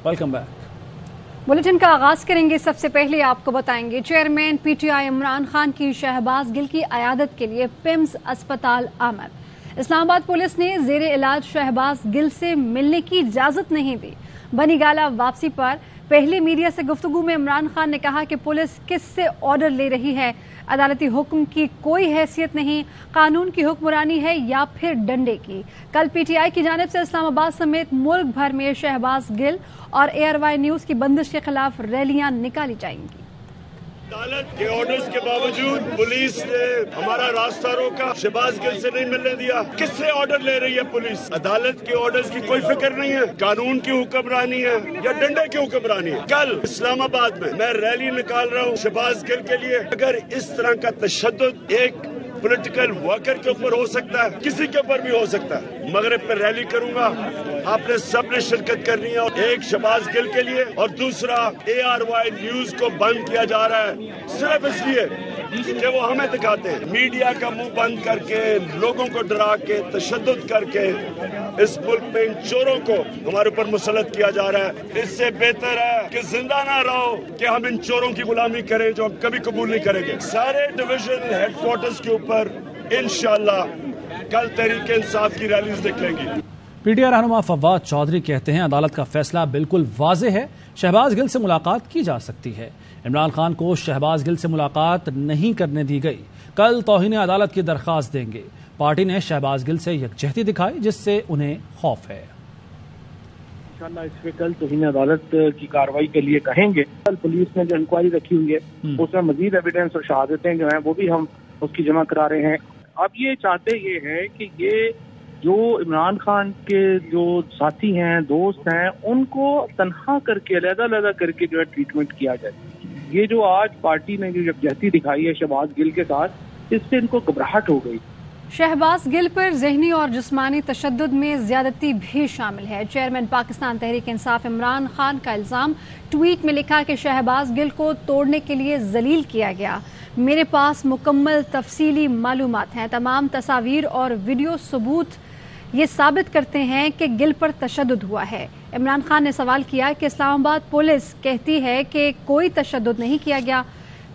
Welcome back. Bulletin का आगाज करेंगे। सबसे पहले आपको बताएंगे चेयरमैन पीटीआई इमरान खान की शहबाज गिल की अयादत के लिए पिम्स अस्पताल आमद। इस्लामाबाद पुलिस ने जेर इलाज शहबाज गिल से मिलने की इजाजत नहीं दी। बनी गाला वापसी पर पहले मीडिया से गुफ्तगू में इमरान खान ने कहा कि पुलिस किससे ऑर्डर ले रही है, अदालती हुक्म की कोई हैसियत नहीं, कानून की हुक्मरानी है या फिर डंडे की। कल पीटीआई की जानिब से इस्लामाबाद समेत मुल्क भर में शहबाज गिल और ARY न्यूज की बंदिश के खिलाफ रैलियां निकाली जाएंगी। अदालत के ऑर्डर्स के बावजूद पुलिस ने हमारा रास्ता रोका, शहबाज गिल से नहीं मिलने दिया। किससे ऑर्डर ले रही है पुलिस? अदालत के ऑर्डर्स की कोई फिक्र नहीं है, कानून की हुक्मरानी है या डंडे की हुक्मरानी है। कल इस्लामाबाद में मैं रैली निकाल रहा हूँ शहबाज गिल के लिए। अगर इस तरह का तशद्दुद एक पॉलिटिकल वर्कर के ऊपर हो सकता है, किसी के ऊपर भी हो सकता है। मगरिब पर रैली करूंगा, आपने सबने शिरकत करनी है। एक शहबाज गिल के लिए और दूसरा ARY न्यूज को बंद किया जा रहा है सिर्फ इसलिए कि वो हमें दिखाते हैं। मीडिया का मुंह बंद करके, लोगों को डरा के, तशद्दुद करके इस मुल्क में इन चोरों को हमारे ऊपर मुसल्लत किया जा रहा है। इससे बेहतर है कि जिंदा ना रहो कि हम इन चोरों की गुलामी करें जो हम कभी कबूल नहीं करेंगे। सारे डिवीजन हेडक्वार्टर्स के ऊपर इंशाअल्लाह कल तहरीक इंसाफ की रैलीज निकलेंगी। पीटीआई रहनुमा फवाद चौधरी कहते हैं अदालत का फैसला बिल्कुल वाज़ेह है, शहबाज गिल से मुलाकात की जा सकती है। इमरान खान को शहबाज गिल से मुलाकात नहीं करने दी गई। कल तौहीन अदालत की दरख्वास्त देंगे। पार्टी ने शहबाज गिल से यकजहती दिखाई जिससे उन्हें खौफ है। इंशाअल्लाह इस पे कल तौहीन अदालत की कार्रवाई के लिए कहेंगे। कल पुलिस ने जो इंक्वायरी रखी हुई है उसमें मजीद एविडेंस और शहादतें जो हैं वो भी हम उसकी जमा करा रहे हैं। अब ये चाहते ये है कि ये जो इमरान खान के जो साथी हैं, दोस्त हैं, उनको तनहा करके अलग-अलग करके जो है ट्रीटमेंट किया जाए। ये जो आज पार्टी ने जो यकजहती दिखाई है शहबाज गिल के साथ, इससे इनको घबराहट हो गई। शहबाज गिल पर ज़हनी और जिस्मानी तशद्दुद में ज्यादती भी शामिल है। चेयरमैन पाकिस्तान तहरीक इंसाफ इमरान खान का इल्जाम, ट्वीट में लिखा कि शहबाज गिल को तोड़ने के लिए जलील किया गया। मेरे पास मुकम्मल तफसीली मालूमात हैं, तमाम तस्वीर और वीडियो सबूत ये साबित करते हैं कि गिल पर तशद्दुद हुआ है। इमरान खान ने सवाल किया कि इस्लामाबाद पुलिस कहती है कि कोई तशद्दुद नहीं किया गया।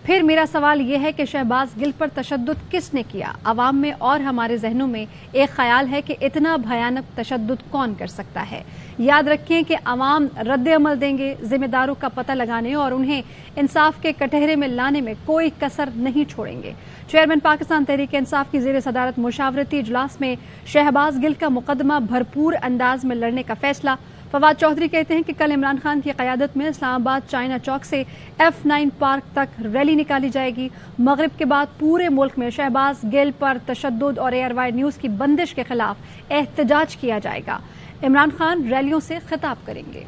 फिर मेरा सवाल यह है कि शहबाज गिल पर तशद्दुद किसने किया? अवाम में और हमारे जहनों में एक ख्याल है कि इतना भयानक तशद्दुद कौन कर सकता है। याद रखें कि अवाम रद्द अमल देंगे। जिम्मेदारों का पता लगाने और उन्हें इंसाफ के कटहरे में लाने में कोई कसर नहीं छोड़ेंगे। चेयरमैन पाकिस्तान तहरीक इंसाफ की ज़ेर सदारत मुशावरती इजलास में शहबाज गिल का मुकदमा भरपूर अंदाज में लड़ने का फैसला। फवाद चौधरी कहते हैं कि कल इमरान खान की क़यादत में इस्लामाबाद चाइना चौक से F9 पार्क तक रैली निकाली जाएगी। मगरिब के बाद पूरे मुल्क में शहबाज गिल पर तशद्दुद और ARY न्यूज की बंदिश के खिलाफ एहतजाज किया जाएगा। इमरान खान रैलियों से खिताब करेंगे।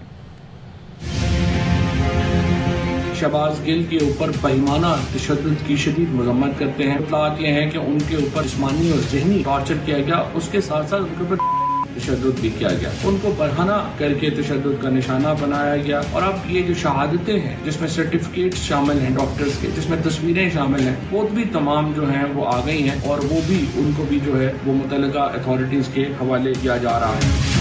शहबाज गिल के ऊपर बेईमाना तशद्दुद की शदीद मजम्मत करते हैं। इत्तलात ये है कि उनके ऊपर जिस्मानी और ज़हनी टॉर्चर किया गया, उसके साथ साथ उनके ऊपर तशद्दुद भी किया गया। उनको बरहना करके तशद्दुद का निशाना बनाया गया। और अब ये जो शहादतें हैं जिसमें सर्टिफिकेट शामिल हैं डॉक्टर्स के, जिसमें तस्वीरें शामिल हैं, वो भी तमाम जो हैं वो आ गई हैं और वो भी उनको भी जो है वो मुतल्लिका अथॉरिटीज के हवाले किया जा रहा है।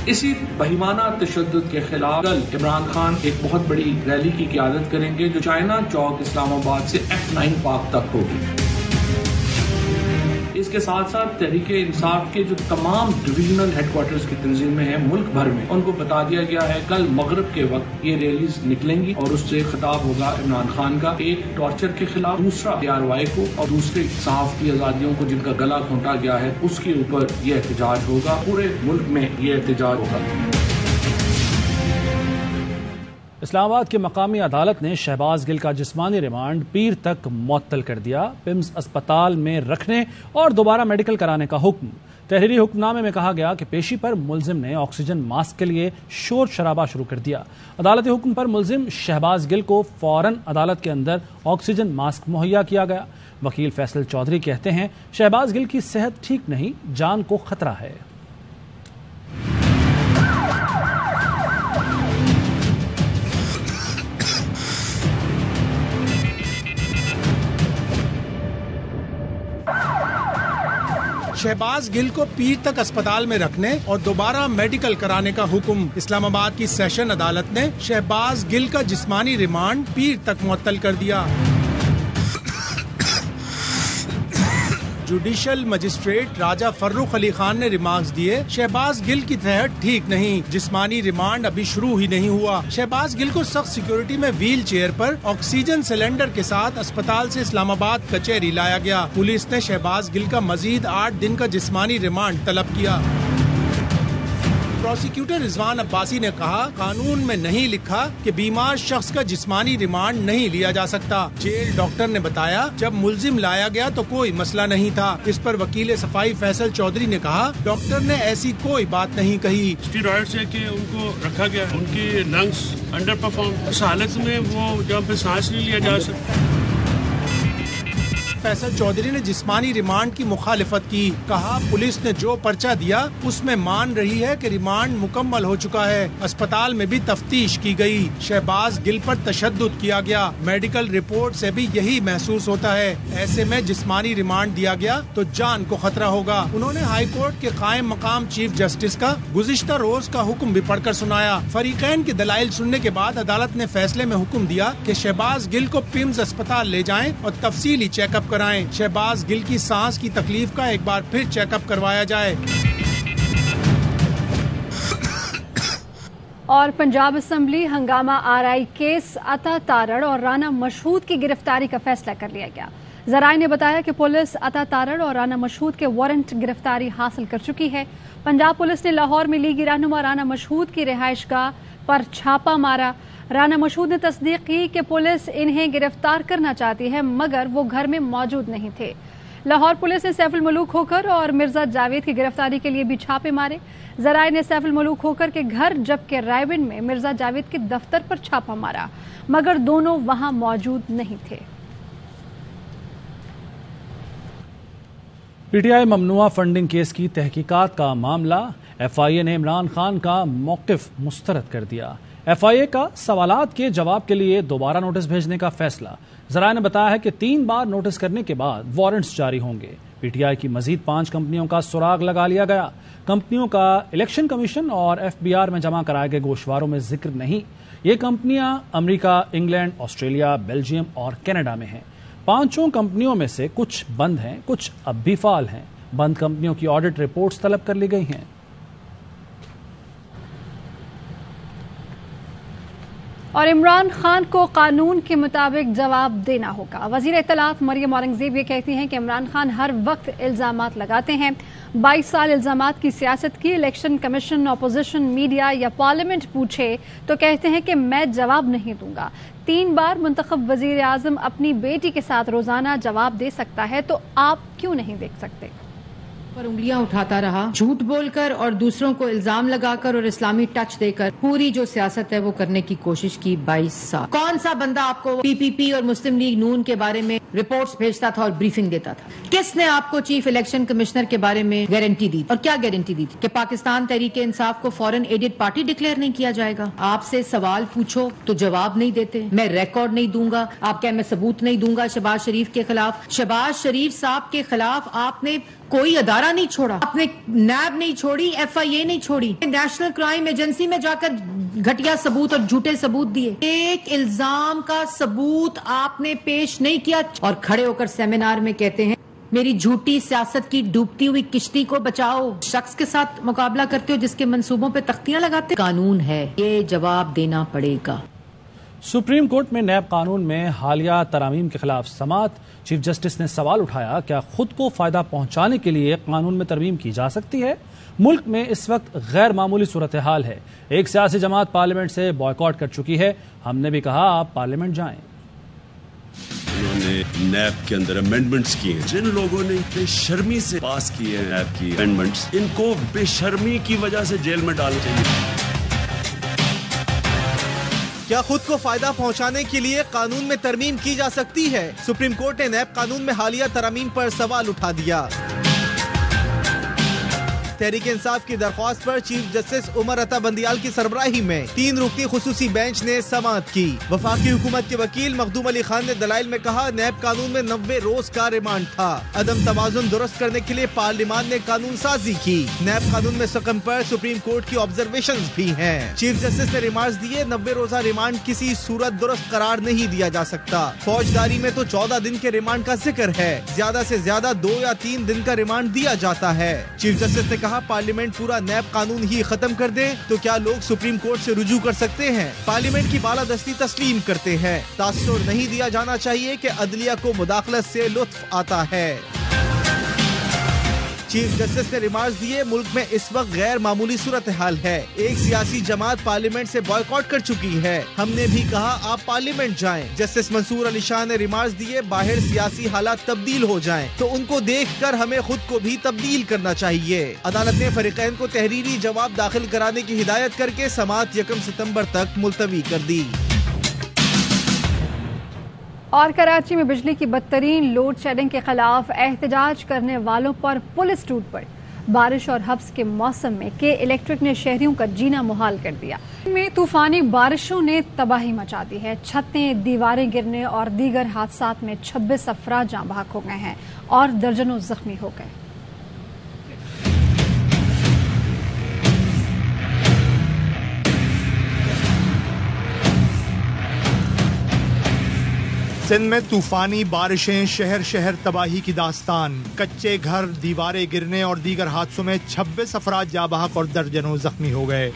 इसी बहिमाना तशद्दुद के खिलाफ कल इमरान खान एक बहुत बड़ी रैली की क़यादत करेंगे जो चाइना चौक इस्लामाबाद से F9 पार्क तक होगी। इसके साथ साथ तहरीक इंसाफ के जो तमाम डिविजनल हेडक्वार्टर्स की तंजीमें हैं मुल्क भर में, उनको बता दिया गया है कल मगरिब के वक्त ये रैलीज निकलेंगी और उससे खिताब होगा इमरान खान का, एक टॉर्चर के खिलाफ, दूसरा ARY को और दूसरे सहाफ़ती आज़ादियों को जिनका गला घोंटा गया है उसके ऊपर ये एहतजाज होगा। पूरे मुल्क में ये एहतजाज होगा। इस्लामाबाद की मकामी अदालत ने शहबाज गिल का जिस्मानी रिमांड पीर तक मुअत्तल कर दिया। पिम्स अस्पताल में रखने और दोबारा मेडिकल कराने का हुक्म। तहरीरी हुक्मनामे में कहा गया कि पेशी पर मुलजिम ने ऑक्सीजन मास्क के लिए शोर शराबा शुरू कर दिया। अदालती हुक्म पर मुलजिम शहबाज गिल को फौरन अदालत के अंदर ऑक्सीजन मास्क मुहैया किया गया। वकील फैसल चौधरी कहते हैं शहबाज गिल की सेहत ठीक नहीं, जान को खतरा है। शहबाज गिल को पीर तक अस्पताल में रखने और दोबारा मेडिकल कराने का हुक्म। इस्लामाबाद की सेशन अदालत ने शहबाज गिल का जिस्मानी रिमांड पीर तक मुअत्तल कर दिया। जुडिशल मजिस्ट्रेट राजा फर्रुख अली खान ने रिमार्क्स दिए, शहबाज गिल की सेहत ठीक नहीं, जिस्मानी रिमांड अभी शुरू ही नहीं हुआ। शहबाज गिल को सख्त सिक्योरिटी में व्हील चेयर पर ऑक्सीजन सिलेंडर के साथ अस्पताल से इस्लामाबाद कचहरी लाया गया। पुलिस ने शहबाज गिल का मजीद 8 दिन का जिस्मानी रिमांड तलब किया। प्रोसिक्यूटर रिजवान अब्बासी ने कहा, कानून में नहीं लिखा कि बीमार शख्स का जिस्मानी रिमांड नहीं लिया जा सकता। जेल डॉक्टर ने बताया, जब मुल्जिम लाया गया तो कोई मसला नहीं था। इस पर वकील सफाई फैसल चौधरी ने कहा, डॉक्टर ने ऐसी कोई बात नहीं कही। स्टीरॉइड से कि उनको रखा गया, उनकी लंग्स अंडर परफॉर्म, इस हालत में वो जब सांस नहीं लिया जा सकता। फैसल चौधरी ने जिस्मानी रिमांड की मुखालिफत की, कहा पुलिस ने जो पर्चा दिया उसमें मान रही है कि रिमांड मुकम्मल हो चुका है। अस्पताल में भी तफ्तीश की गई, शहबाज गिल पर तशद्दुद किया गया। मेडिकल रिपोर्ट से भी यही महसूस होता है। ऐसे में जिस्मानी रिमांड दिया गया तो जान को खतरा होगा। उन्होंने हाई कोर्ट के कायम मकाम चीफ जस्टिस का गुज़िश्ता रोज का हुक्म भी पढ़कर सुनाया। फरीकैन के दलाइल सुनने के बाद अदालत ने फैसले में हुक्म दिया कि शहबाज गिल को पिम्स अस्पताल ले जाएं और तफसीली चेकअप कराएं। शहबाज गिल की सांस की तकलीफ का एक बार फिर चेकअप करवाया जाए। और पंजाब असेंबली हंगामा आरआई केस अता तारड़ और राना मशहूद की गिरफ्तारी का फैसला कर लिया गया। जराए ने बताया कि पुलिस अता तारड़ और राना मशहूद के वारंट गिरफ्तारी हासिल कर चुकी है। पंजाब पुलिस ने लाहौर में लीगी रहनुमा राना मशहूद की रिहाइशगाह पर छापा मारा। राना मशहूद ने तस्दीक की कि पुलिस इन्हें गिरफ्तार करना चाहती है, मगर वो घर में मौजूद नहीं थे। लाहौर पुलिस ने सैफुल मलूक होकर और मिर्जा जावेद की गिरफ्तारी के लिए भी छापे मारे। जराए ने सैफुल मलूक होकर के घर जबकि रायविंड में मिर्जा जावेद के दफ्तर पर छापा मारा, मगर दोनों वहां मौजूद नहीं थे। पीटीआई ममनुआ फंडिंग केस की तहकीकात का मामला, एफआईए ने इमरान खान का मौकिफ मुस्तरद कर दिया। एफआईए का सवालात के जवाब के लिए दोबारा नोटिस भेजने का फैसला। जराए ने बताया है कि 3 बार नोटिस करने के बाद वारंट्स जारी होंगे। पीटीआई की मजीद 5 कंपनियों का सुराग लगा लिया गया। कंपनियों का इलेक्शन कमीशन और एफबीआर में जमा कराए गए गोशवारों में जिक्र नहीं। ये कंपनियां अमेरिका, इंग्लैंड, ऑस्ट्रेलिया, बेल्जियम और कनाडा में हैं। 5 कंपनियों में से कुछ बंद हैं, कुछ अब भी फाल हैं। बंद कंपनियों की ऑडिट रिपोर्ट्स तलब कर ली गई हैं। और इमरान खान को कानून के मुताबिक जवाब देना होगा। वजीर इत्तलात मरियम औरंगजेब ये कहती हैं कि इमरान खान हर वक्त इल्जामात लगाते हैं। 22 साल इल्जामात की सियासत की। इलेक्शन कमीशन, अपोजिशन, मीडिया या पार्लियामेंट पूछे तो कहते हैं कि मैं जवाब नहीं दूंगा। 3 बार मुंतखब वजीर आजम अपनी बेटी के साथ रोजाना जवाब दे सकता है, तो आप क्यों नहीं देख सकते? पर उंगलियां उठाता रहा, झूठ बोलकर और दूसरों को इल्जाम लगाकर और इस्लामी टच देकर पूरी जो सियासत है वो करने की कोशिश की 22 साल। कौन सा बंदा आपको पीपीपी और मुस्लिम लीग नून के बारे में रिपोर्ट्स भेजता था और ब्रीफिंग देता था? किसने आपको चीफ इलेक्शन कमिश्नर के बारे में गारंटी दी? और क्या गारंटी दी थी कि पाकिस्तान तहरीक इंसाफ को फॉरेन एडेड पार्टी डिक्लेयर नहीं किया जाएगा? आपसे सवाल पूछो तो जवाब नहीं देते। मैं रिकॉर्ड नहीं दूंगा, आप क्या मैं सबूत नहीं दूंगा शहबाज शरीफ के खिलाफ? शहबाज शरीफ साहब के खिलाफ आपने कोई अदारा नहीं छोड़ा, आपने नैब नहीं छोड़ी, एफआईए नहीं छोड़ी, नेशनल क्राइम एजेंसी में जाकर घटिया सबूत और झूठे सबूत दिए। एक इल्जाम का सबूत आपने पेश नहीं किया और खड़े होकर सेमिनार में कहते हैं मेरी झूठी सियासत की डूबती हुई किश्ती को बचाओ। शख्स के साथ मुकाबला करते हो जिसके मंसूबों पे तख्तियां लगाते। कानून है, ये जवाब देना पड़ेगा। सुप्रीम कोर्ट में नैब कानून में हालिया तरामीम के खिलाफ समाअत। चीफ जस्टिस ने सवाल उठाया, क्या खुद को फायदा पहुंचाने के लिए कानून में तरमीम की जा सकती है? मुल्क में इस वक्त गैर मामूली सूरत हाल है। एक सियासी जमात पार्लियामेंट से बॉयकॉट कर चुकी है। हमने भी कहा आप पार्लियामेंट जाएं। उन्होंने नैब के अंदर अमेंडमेंट्स किए हैं। जिन लोगों ने बेशर्मी से पास किए हैं नैब की अमेंडमेंट्स, इनको बेशर्मी की वजह से जेल में डालना चाहिए। क्या खुद को फायदा पहुंचाने के लिए कानून में तरमीम की जा सकती है? सुप्रीम कोर्ट ने नैब कानून में हालिया तरमीम पर सवाल उठा दिया। तहरीक इंसाफ की दरख्वास्त पर चीफ जस्टिस उमर अता बंदियाल की सरबराही में 3 रुकनी खुसूसी बेंच ने समाअत की। वफाकी हुकूमत के वकील मखदूम अली खान ने दलाइल में कहा, नैब कानून में 90 रोज का रिमांड था। अदम तवाजुन दुरुस्त करने के लिए पार्लियामान ने कानून साजी की। नैब कानून में सकम पर सुप्रीम कोर्ट की ऑब्जर्वेशंस भी हैं। चीफ जस्टिस ने रिमार्क्स दिए, 90 रोजा रिमांड किसी सूरत दुरुस्त करार नहीं दिया जा सकता। फौजदारी में तो 14 दिन के रिमांड का जिक्र है, ज्यादा से ज्यादा 2 या 3 दिन का रिमांड दिया जाता है। चीफ जस्टिस ने कहा, पार्लियामेंट पूरा नैब कानून ही खत्म कर दे तो क्या लोग सुप्रीम कोर्ट से रुजू कर सकते हैं? पार्लियामेंट की बालादस्ती तस्लीम करते हैं। तासुर नहीं दिया जाना चाहिए कि अदलिया को मुदाखलत से लुत्फ आता है। चीफ जस्टिस ने रिमार्क्स दिए, मुल्क में इस वक्त गैर मामूली सूरत हाल है। एक सियासी जमात पार्लियामेंट से बॉयकॉट कर चुकी है। हमने भी कहा आप पार्लियामेंट जाएं। जस्टिस मंसूर अली शाह ने रिमार्क्स दिए, बाहर सियासी हालात तब्दील हो जाएं तो उनको देखकर हमें खुद को भी तब्दील करना चाहिए। अदालत ने फरीकैन को तहरीरी जवाब दाखिल कराने की हिदायत करके समाअत 1 सितंबर तक मुलतवी कर दी। और कराची में बिजली की बदतरीन लोड शेडिंग के खिलाफ एहतजाज करने वालों पर पुलिस टूट पड़ी। बारिश और हब्स के मौसम में के इलेक्ट्रिक ने शहरियों का जीना मुहाल कर दिया। में तूफानी बारिशों ने तबाही मचा दी है। छतें, दीवारें गिरने और दीगर हादसात में 26 अफराद जाँ बहक हो गए हैं और दर्जनों जख्मी हो गए। सिंध में तूफानी बारिशें, शहर शहर तबाही की दास्तान। कच्चे घर, दीवारें गिरने और दीगर हादसों में 26 अफराद जाँ बहक और दर्जनों जख्मी हो गए।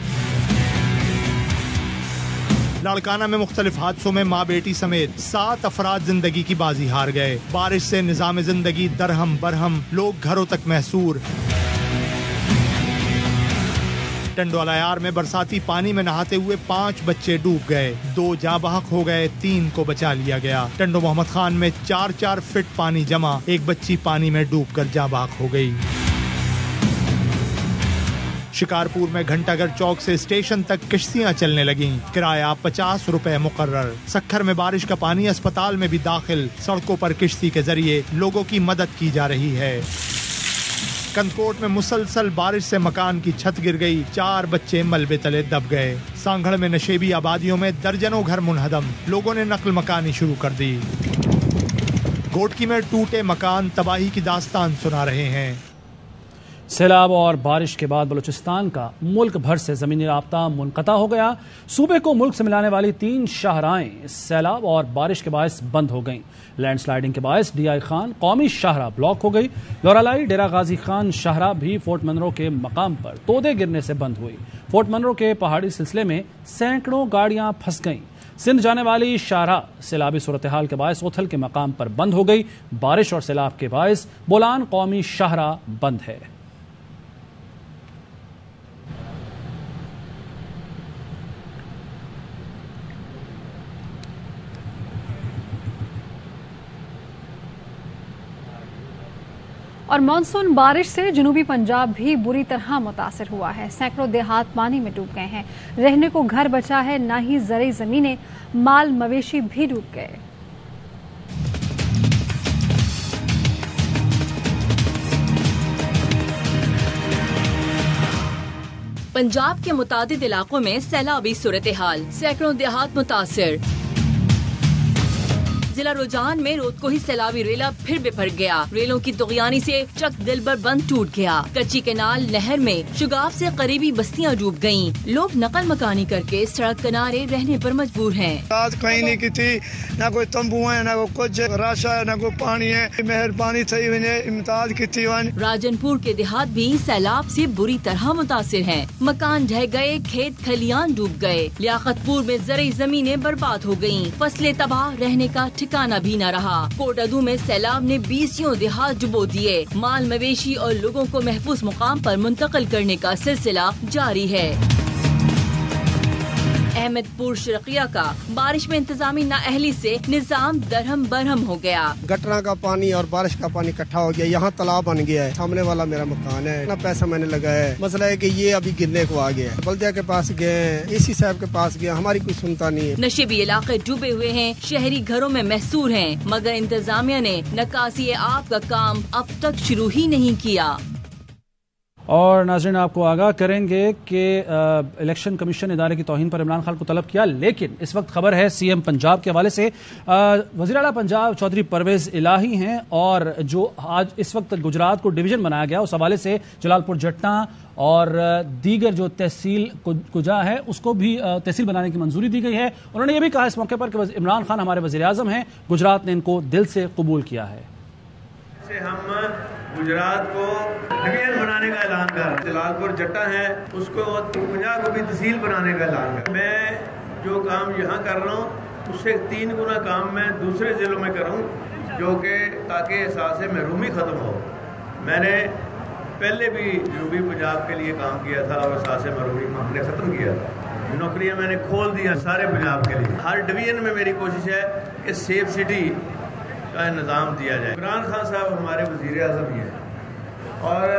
लाड़काना में मुख्तलिफ हादसों में माँ बेटी समेत 7 अफराद जिंदगी की बाजी हार गए। बारिश से निजाम जिंदगी दरहम बरहम, लोग घरों तक महसूर। टंडोलायार में बरसाती पानी में नहाते हुए 5 बच्चे डूब गए, 2 जाँ बहक हो गए, 3 को बचा लिया गया। टंडो मोहम्मद खान में 4-4 फीट पानी जमा, एक बच्ची पानी में डूबकर जाँ बहक हो गई। शिकारपुर में घंटाघर चौक से स्टेशन तक किश्तियां चलने लगीं, किराया 50 रुपए मुकर्रर। सक्खर में बारिश का पानी अस्पताल में भी दाखिल, सड़कों पर किश्ती के जरिए लोगों की मदद की जा रही है। कंदकोट में मुसलसल बारिश से मकान की छत गिर गई, 4 बच्चे मलबे तले दब गए। सांगड़ में नशेबी आबादियों में दर्जनों घर मुनहदम, लोगों ने नकल मकानी शुरू कर दी। घोटकी में टूटे मकान तबाही की दास्तान सुना रहे हैं। सैलाब और बारिश के बाद बलूचिस्तान का मुल्क भर से ज़मीनी राब्ता मुनक़ता हो गया। सूबे को मुल्क से मिलाने वाली 3 शाहराहें सैलाब और बारिश के बायस बंद हो गईं। लैंडस्लाइडिंग के बायस DI खान कौमी शाहरा ब्लॉक हो गई। लोरालाई डेरा गाजी खान शाहरा भी फोर्ट मनरो के मकाम पर तोदे गिरने से बंद हुई। फोर्ट मनरो के पहाड़ी सिलसिले में सैकड़ों गाड़ियां फंस गईं। सिंध जाने वाली शाहरा सैलाबी सूरत हाल के बायस ओथल के मकाम पर बंद हो गई। बारिश और सैलाब के बायस बोलान कौमी शाहरा बंद है। और मानसून बारिश से जनूबी पंजाब भी बुरी तरह मुतासिर हुआ है। सैकड़ों देहात पानी में डूब गए हैं। रहने को घर बचा है, ना ही ज़रई ज़मीनें, माल मवेशी भी डूब गए। पंजाब के मुतादिद इलाकों में सैलाबी सूरत हाल, सैकड़ों देहात मुतासिर। जिला रुझान में रोड को ही सैलाबी रेला फिर बिफर गया। रेलों की तुगयानी से चक दिलबर बंद टूट गया। कच्ची कैनाल नहर में शुगाफ से करीबी बस्तियां डूब गयीं। लोग नकल मकानी करके सड़क किनारे रहने पर मजबूर हैं। आज कहीं नहीं की थी, न कोई तंबू है, न कोई कुछ राशा है, न कोई पानी है। मेहरबानी थी इमदाद की थी। राजनपुर के देहात भी सैलाब से बुरी तरह मुतासिर हैं। मकान ढह गए, खेत खलियान डूब गए। लियाकतपुर में ज़रई ज़मीनें बर्बाद हो गयीं। फसलें तबाह, रहने का ठिकाना भी न रहा। कोटअदू में सैलाब ने 20 देहात डुबो दिए। माल मवेशी और लोगों को महफूज मुकाम पर मुंतकिल करने का सिलसिला जारी है। अहमदपुर शर्किया का बारिश में इंतजामी नाअहली से निजाम दरहम बरहम हो गया। गटरा का पानी और बारिश का पानी इकट्ठा हो गया, यहाँ तालाब बन गया है। सामने वाला मेरा मकान है, इतना पैसा मैंने लगाया है। मसला है कि ये अभी गिरने को आ गया है। बल्दिया के पास गए, इसी साहब के पास गए, हमारी कोई सुनता नहीं है। नशेबी इलाके डूबे हुए हैं, शहरी घरों में महसूर हैं, मगर इंतजामिया ने नकासी आब का काम अब तक शुरू ही नहीं किया। اور ناظرین آپ کو آگاہ کریں گے کہ الیکشن کمیشن ادارے کی توہین پر عمران خان کو طلب کیا، لیکن اس وقت خبر ہے سی ایم پنجاب کے حوالے سے وزیر اعلیٰ پنجاب چودھری پرویز الہی ہیں، اور جو آج اس وقت گجرات کو ڈویژن بنایا گیا اس حوالے سے جلال پور جٹا اور دیگر جو تحصیل کجا ہے اس کو بھی تحصیل بنانے کی منظوری دی گئی ہے۔ انہوں نے یہ بھی کہا اس موقع پر کہ عمران خان ہمارے وزیر اعظم ہیں، گجرات نے ان کو دل سے قبول کیا ہے۔ ہم گجرات کو ڈویژن بنانے کا اعلان کر رہے ہیں، جلال پور جٹا ہے اس کو پنجاب کو بھی تحصیل بنانے کا اعلان کر رہے ہیں۔ میں جو کام یہاں کر رہا ہوں اس سے 3 گنا کام میں دوسرے ضلعوں میں کروں، جو کہ تاکہ احساس محرومی ختم ہو۔ میں نے پہلے بھی جنوبی پنجاب کے لیے کام کیا تھا اور احساس محرومی ہم نے ختم کیا تھا، نوکریاں میں نے کھول دی ہیں سارے پنجاب کے لیے۔ ہر ڈویژن میں میری کوشش ہے کہ سیف سٹی کا نظام دیا جائے۔ عمران خان صاحب ہمارے وزیر اعظم ہی ہیں اور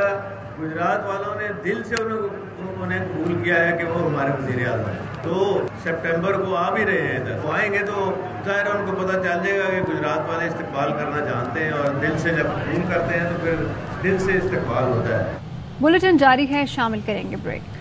گجرات والوں نے دل سے انہوں نے قبول کیا ہے کہ وہ ہمارے وزیر اعظم ہیں۔ تو سپٹمبر کو آ بھی رہے ہیں، وہ آئیں گے تو ظاہر ان کو پتہ چل جائے گا کہ گجرات والے استقبال کرنا جانتے ہیں، اور دل سے جب قبول کرتے ہیں تو پھر دل سے استقبال ہوتا ہے۔ بلیٹن جاری ہے، شامل کریں گے بریک۔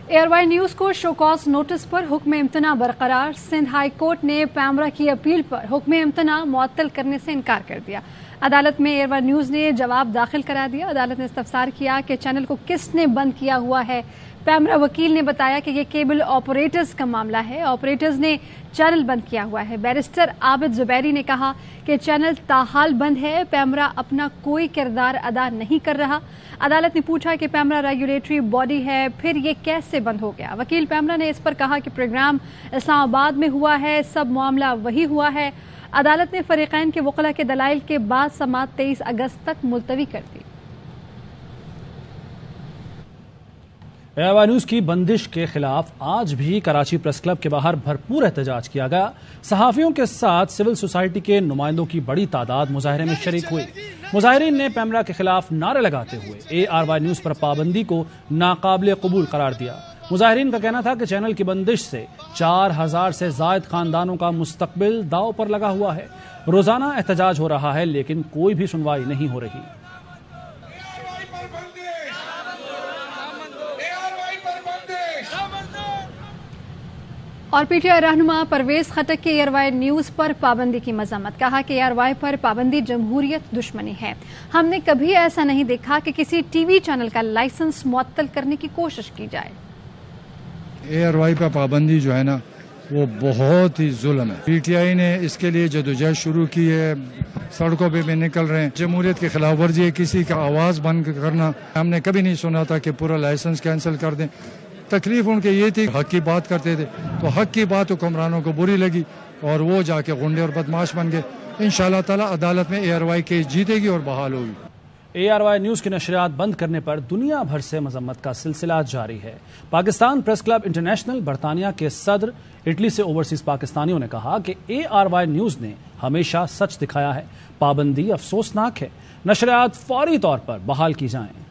ایئر وائی نیوز کو شو کاز نوٹس پر حکم امتناع برقرار، سندھ ہائی کورٹ نے پیمرا کی اپیل پر حکم امتناع معطل کرنے سے انکار کر دیا۔ عدالت میں ایئر وائی نیوز نے جواب داخل کرا دیا۔ عدالت نے استفسار کیا کہ چینل کو کس نے بند کیا ہوا ہے۔ پیمرا وکیل نے بتایا کہ یہ کیبل آپریٹرز کا معاملہ ہے، آپریٹرز نے چینل بند کیا ہوا ہے۔ بیرسٹر عابد زبیری نے کہا کہ چینل تاحال بند ہے، پیمرا اپنا کوئی کردار ادا نہیں کر رہا۔ عدالت نے پوچھا کہ پیمرا ریگولیٹری باڈی ہے، پھر یہ کیسے بند ہو گیا؟ وکیل پیمرا نے اس پر کہا کہ پروگرام اسلام آباد میں ہوا ہے، سب معاملہ وہی ہوا ہے۔ عدالت نے فریقین کے وکلاء کے دلائل کے بعد سماعت 23 اگست تک ملتوی کر دی۔ ایئر وائی نیوز کی بندش کے خلاف آج بھی کراچی پریس کلب کے باہر بھرپور احتجاج کیا گیا۔ صحافیوں کے ساتھ سول سوسائٹی کے نمائندوں کی بڑی تعداد مظاہرے میں شریک ہوئی۔ مظاہرین نے پیمرا کے خلاف نعرے لگاتے ہوئے اے آر وائی نیوز پر پابندی کو ناقابل قبول قرار دیا۔ مظاہرین کا کہنا تھا کہ چینل کی بندش سے 4000 سے زائد خاندانوں کا مستقبل داؤ پر لگا ہوا ہے۔ روزانہ احتجاج ہو رہا ہے لیکن کوئی بھی سنوائی نہیں ہو رہی۔ اور پی ٹی آئی رہنما پرویز خٹک کے ایئر وائی نیوز پر پابندی کی مذمت، کہا کہ ایئر وائی پر پابندی جمہوریت دشمنی ہے۔ ہم نے کبھی ایسا نہیں دیکھا کہ کسی ٹی وی چینل کا لائسنس معطل کرنے کی کوشش کی جائے۔ ایئر وائی پر پابندی جو ہے نا وہ بہت ہی ظلم ہے۔ پی ٹی آئی نے اس کے لیے جدوجہد شروع کی ہے، سڑکوں پہ بھی نکل رہے ہیں۔ جمہوریت کی خلاف ورزی ہے، کسی کا آواز بند کرنا۔ ہم نے کبھی نہیں سنا تھا کہ پورا لائسنس کینسل کر دیں۔ تکلیف ان کے یہ تھی، حق کی بات کرتے تھے تو حق کی بات حکمرانوں کو بری لگی اور وہ جا کے غنڈے اور بدماش بن گئے۔ انشاءاللہ تعالی عدالت میں ایئر وائی کیس جیتے گی اور بحال ہوگی۔ اے آر وائی نیوز کی نشریات بند کرنے پر دنیا بھر سے مذمت کا سلسلہ جاری ہے۔ پاکستان پریس کلب انٹرنیشنل، برطانیہ کے صدر، اٹلی سے اوورسیز پاکستانیوں نے کہا کہ اے آر وائی نیوز نے ہمیشہ سچ دکھایا ہے، پابندی افسوسناک ہے، نشریات فوری طور پر بحال کی جائیں۔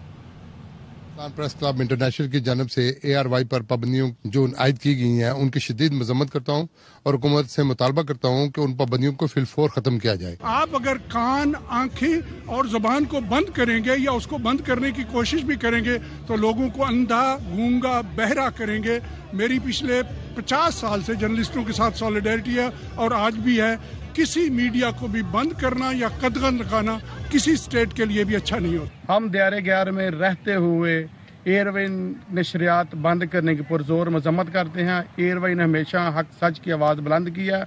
پریس کلب انٹرنیشنل کی جانب سے اے آر وائی پر پابندیوں جو عائد کی گئی ہیں ان کی شدید مذمت کرتا ہوں اور حکومت سے مطالبہ کرتا ہوں کہ ان پابندیوں کو فی الفور ختم کیا جائے۔ آپ اگر کان، آنکھیں اور زبان کو بند کریں گے یا اس کو بند کرنے کی کوشش بھی کریں گے تو لوگوں کو اندھا، گونگا، بہرا کریں گے۔ میری پچھلے 50 سال سے جرنلسٹوں کے ساتھ سالیڈیرٹی ہے اور آج بھی ہے۔ کسی میڈیا کو بھی بند کرنا یا قدغن لگانا کسی اسٹیٹ کے لیے بھی اچھا نہیں ہوتا۔ ہم دیارے گیار میں رہتے ہوئے ایئر وائی نشریات بند کرنے کی پرزور مذمت کرتے ہیں۔ ایئر وائی نے ہمیشہ حق سچ کی آواز بلند کی ہے۔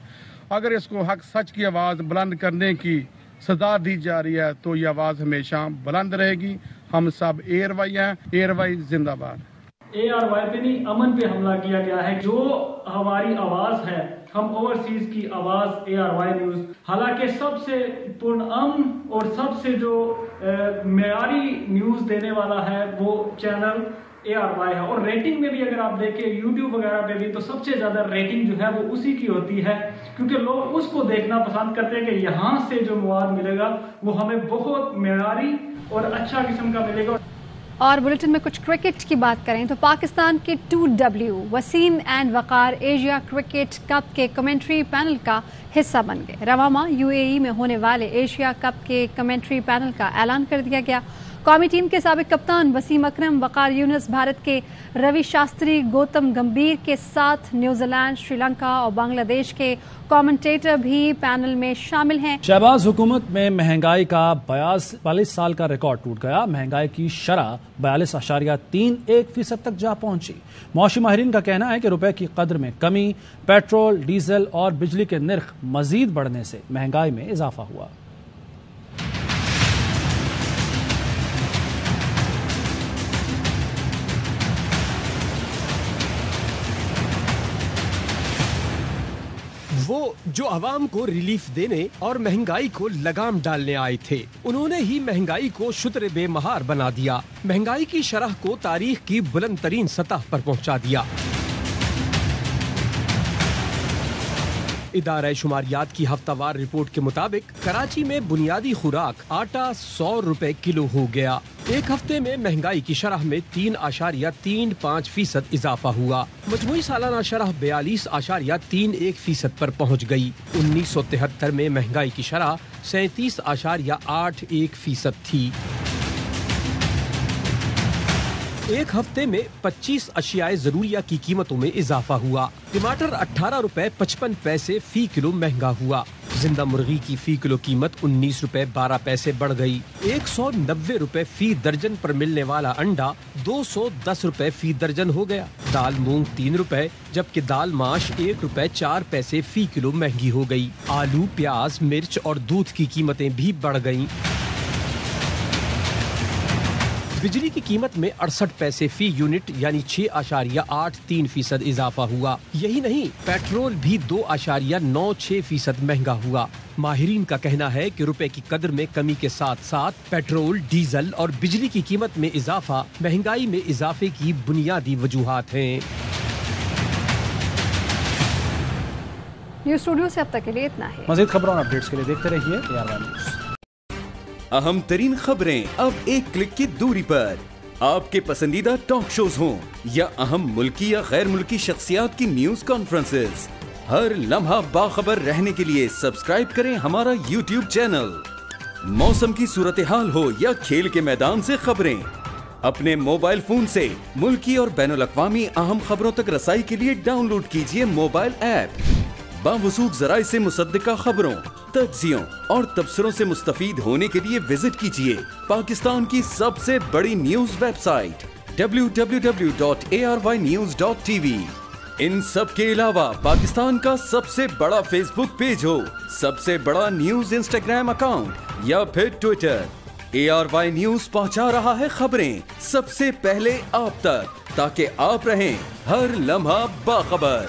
اگر اس کو حق سچ کی آواز بلند کرنے کی سزا دی جا رہی ہے تو یہ آواز ہمیشہ بلند رہے گی۔ ہم سب ایئر وائی ہیں، ایئر وائی زندہ باد۔ اے آر وائی پہ نہیں، امن پہ حملہ کیا گیا ہے۔ جو ہماری آواز ہے، ہم اوورسیز کی آواز اے آر وائی نیوز، حالانکہ سب سے پرامن اور سب سے جو معیاری نیوز دینے والا ہے وہ چینل اے آر وائی ہے۔ اور ریٹنگ میں بھی اگر آپ دیکھیں یوٹیوب وغیرہ پہ بھی تو سب سے زیادہ ریٹنگ جو ہے وہ اسی کی ہوتی ہے، کیونکہ لوگ اس کو دیکھنا پسند کرتے ہیں کہ یہاں سے جو مواد ملے گا وہ ہمیں بہت معیاری اور اچھا قسم کا ملے گا۔ اور بلیٹن میں کچھ کرکٹ کی بات کریں تو پاکستان کے 2W Wasim and Waqar Asia cricket cup کے کمنٹری پینل کا حصہ بن گئے۔ رواں ماہ UAE میں ہونے والے ایشیا کپ کے کمنٹری پینل کا اعلان کر دیا گیا۔ قومی ٹیم کے سابق کپتان وسیم اکرم، وقار یونس، بھارت کے روی شاستری، گوتم گمبھیر کے ساتھ نیوزی لینڈ، شری لنکا اور بنگلہ دیش کے کامنٹیٹر بھی پینل میں شامل ہیں۔ شہباز حکومت میں مہنگائی کا 42 سال کا ریکارڈ ٹوٹ گیا۔ مہنگائی کی شرح 42.31% تک جا پہنچی۔ معاشی ماہرین کا کہنا ہے کہ روپے کی قدر میں کمی، پیٹرول، ڈیزل اور بجلی کے نرخ مزید بڑھنے سے مہنگائی میں اضافہ ہوا۔ وہ جو عوام کو ریلیف دینے اور مہنگائی کو لگام ڈالنے آئے تھے، انہوں نے ہی مہنگائی کو شتر بے مہار بنا دیا، مہنگائی کی شرح کو تاریخ کی بلند ترین سطح پر پہنچا دیا۔ ادارہ شماریات کی ہفتہ وار رپورٹ کے مطابق کراچی میں بنیادی خوراک آٹا 100 روپے کلو ہو گیا۔ ایک ہفتے میں مہنگائی کی شرح میں 3.35% اضافہ ہوا۔ مجموعی سالانہ شرح 42.31% پر پہنچ گئی۔ 1973 میں مہنگائی کی شرح 37.81% تھی۔ ایک ہفتے میں 25 اشیاء ضروریہ کی قیمتوں میں اضافہ ہوا۔ ٹماٹر 18 روپے 55 پیسے فی کلو مہنگا ہوا۔ زندہ مرغی کی فی کلو قیمت 19 روپے 12 پیسے بڑھ گئی۔ 190 روپے فی درجن پر ملنے والا انڈا 210 روپے فی درجن ہو گیا۔ دال مونگ 3 روپے جبکہ دال ماش 1 روپے 4 پیسے فی کلو مہنگی ہو گئی۔ آلو، پیاز، مرچ اور دودھ کی قیمتیں بھی بڑھ گئیں۔ بجلی کی قیمت میں 68 پیسے فی یونٹ یعنی 6.83% اضافہ ہوا۔ یہی نہیں، پیٹرول بھی 2.96% مہنگا ہوا۔ ماہرین کا کہنا ہے کہ روپے کی قدر میں کمی کے ساتھ ساتھ پیٹرول، ڈیزل اور بجلی کی قیمت میں اضافہ مہنگائی میں اضافے کی بنیادی وجوہات ہیں۔ نیوز اسٹوڈیو سے اب تک کے لیے اتنا ہے۔ مزید خبروں اور اپڈیٹس کے لیے دیکھتے رہیے AR1 نیوز۔ اہم ترین خبریں اب ایک کلک کی دوری پر، آپ کے پسندیدہ ٹاک شوز ہوں یا اہم ملکی یا غیر ملکی شخصیات کی نیوز کانفرنسز، ہر لمحہ باخبر رہنے کے لیے سبسکرائب کریں ہمارا YouTube چینل۔ موسم کی صورتحال ہو یا کھیل کے میدان سے خبریں، اپنے موبائل فون سے ملکی اور بین الاقوامی اہم خبروں تک رسائی کے لیے ڈاؤن لوڈ کیجیے موبائل ایپ۔ باوثوق ذرائع سے مصدقہ خبروں، تجزیوں اور تبصروں سے مستفید ہونے کے لیے وزٹ کیجیے پاکستان کی سب سے بڑی نیوز ویب سائٹ www.arYnews.tv۔ ان سب کے علاوہ پاکستان کا سب سے بڑا فیس بک پیج ہو، سب سے بڑا نیوز انسٹاگرام اکاؤنٹ یا پھر ٹویٹر، ARY نیوز پہنچا رہا ہے خبریں سب سے پہلے آپ تک، تاکہ آپ رہیں ہر لمحہ باخبر۔